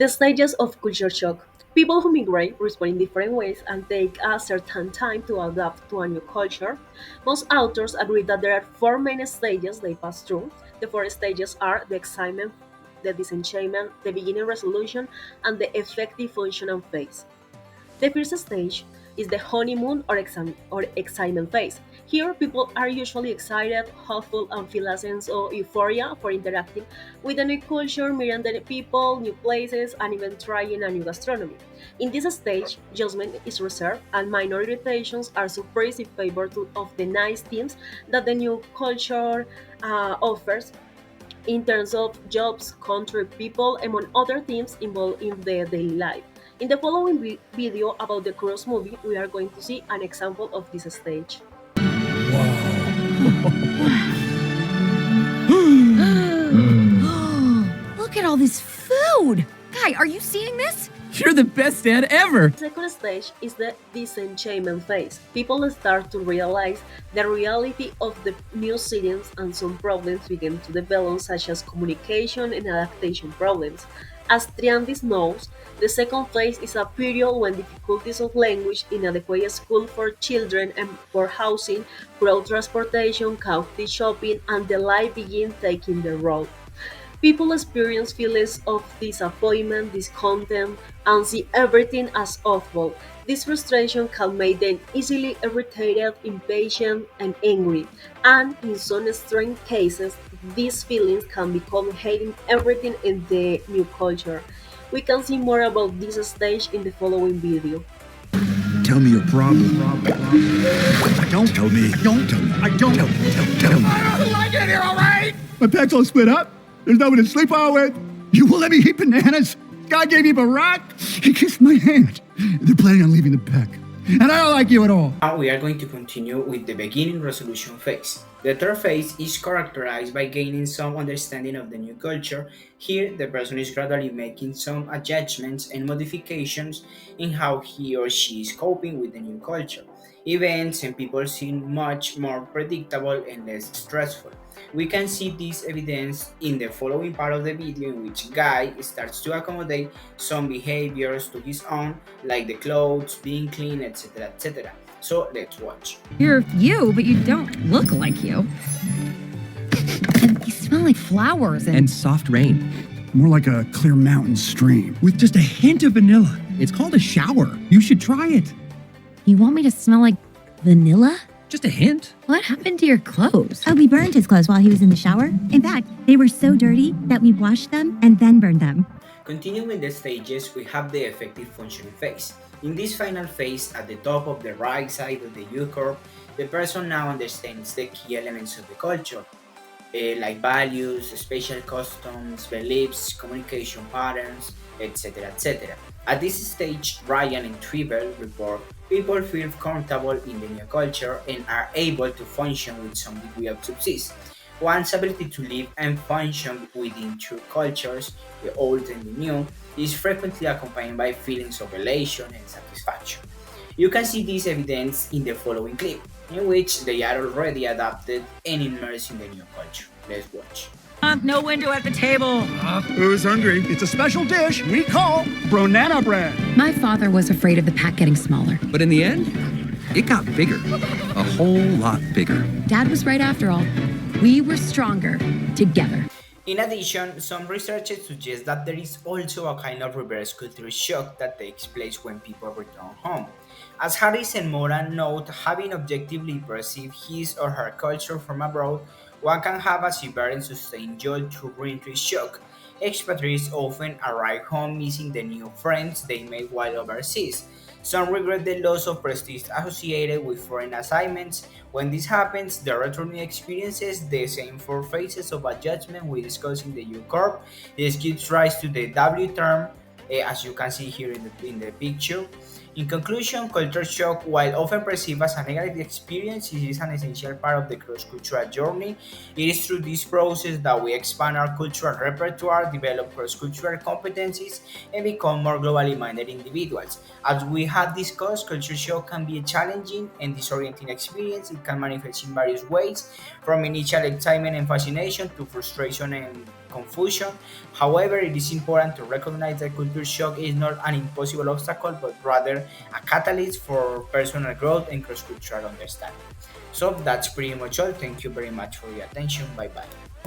The stages of culture shock. People who migrate respond in different ways and take a certain time to adapt to a new culture. Most authors agree that there are four main stages they pass through. The four stages are the excitement, the disenchantment, the beginning resolution, and the effective functional phase. The first stage is the honeymoon or excitement phase. Here, people are usually excited, hopeful, and feel a sense of euphoria for interacting with a new culture, meeting the people, new places, and even trying a new gastronomy. In this stage, judgment is reserved, and minor irritations are suppressed in favor of the nice things that the new culture offers in terms of jobs, country, people, among other themes involved in their daily life. In the following video about the Cross movie, we are going to see an example of this stage. Look at all this food! Guy, are you seeing this? You're the best dad ever! The second stage is the disenchantment phase. People start to realize the reality of the new settings and some problems begin to develop, such as communication and adaptation problems. As Triandis knows, the second phase is a period when difficulties of language, inadequate school for children and for housing, crowd transportation, chaotic shopping, and the like begin taking their role. People experience feelings of disappointment, discontent, and see everything as awful. This frustration can make them easily irritated, impatient, and angry. And in some extreme cases, these feelings can become hating everything in the new culture. We can see more about this stage in the following video. Tell me your problem. Don't tell me. Don't tell me. I don't tell me. I don't like it here, alright? My pack's all split up. There's no one to sleep all with. You will let me eat bananas? God gave you a rock. He kissed my hand. They're planning on leaving the pack. And I don't like you at all. Now we are going to continue with the beginning resolution phase. The third phase is characterized by gaining some understanding of the new culture. Here, the person is gradually making some adjustments and modifications in how he or she is coping with the new culture. Events and people seem much more predictable and less stressful. We can see this evidence in the following part of the video, in which Guy starts to accommodate some behaviors to his own, like the clothes, being clean, etc. etc. So let's watch. You're you, but you don't look like you. And you smell like flowers And soft rain. More like a clear mountain stream. With just a hint of vanilla. It's called a shower. You should try it. You want me to smell like vanilla? Just a hint. What happened to your clothes? Oh, we burned his clothes while he was in the shower. In fact, they were so dirty that we washed them and then burned them. Continuing the stages, we have the effective functioning phase. In this final phase, at the top of the right side of the U-curve, the person now understands the key elements of the culture, like values, special customs, beliefs, communication patterns, etc. etc. At this stage, Ryan and Tribble report people feel comfortable in the new culture and are able to function with some degree of success. One's ability to live and function within two cultures, the old and the new, is frequently accompanied by feelings of elation and satisfaction. You can see this evidence in the following clip, in which they are already adapted and immersed in the new culture. Let's watch. No window at the table. Who's hungry? It's a special dish we call Bronana bread. My father was afraid of the pack getting smaller. But in the end, it got bigger. A whole lot bigger. Dad was right after all. We were stronger together. In addition, some researchers suggest that there is also a kind of reverse culture shock that takes place when people return home. As Harris and Moran note, having objectively perceived his or her culture from abroad, one can have a severe and sustained jolt through re-entry shock. Expatriates often arrive home missing the new friends they made while overseas. Some regret the loss of prestige associated with foreign assignments. When this happens, the returning experiences the same four phases of adjustment we discussed in the U-curve. This gives rise to the W term, as you can see here in the picture. In conclusion, culture shock, while often perceived as a negative experience, it is an essential part of the cross-cultural journey. It is through this process that we expand our cultural repertoire, develop cross-cultural competencies, and become more globally minded individuals. As we have discussed, culture shock can be a challenging and disorienting experience. It can manifest in various ways, from initial excitement and fascination to frustration and confusion. However, it is important to recognize that culture shock is not an impossible obstacle, but rather a catalyst for personal growth and cross cultural understanding. So that's pretty much all. Thank you very much for your attention. Bye bye.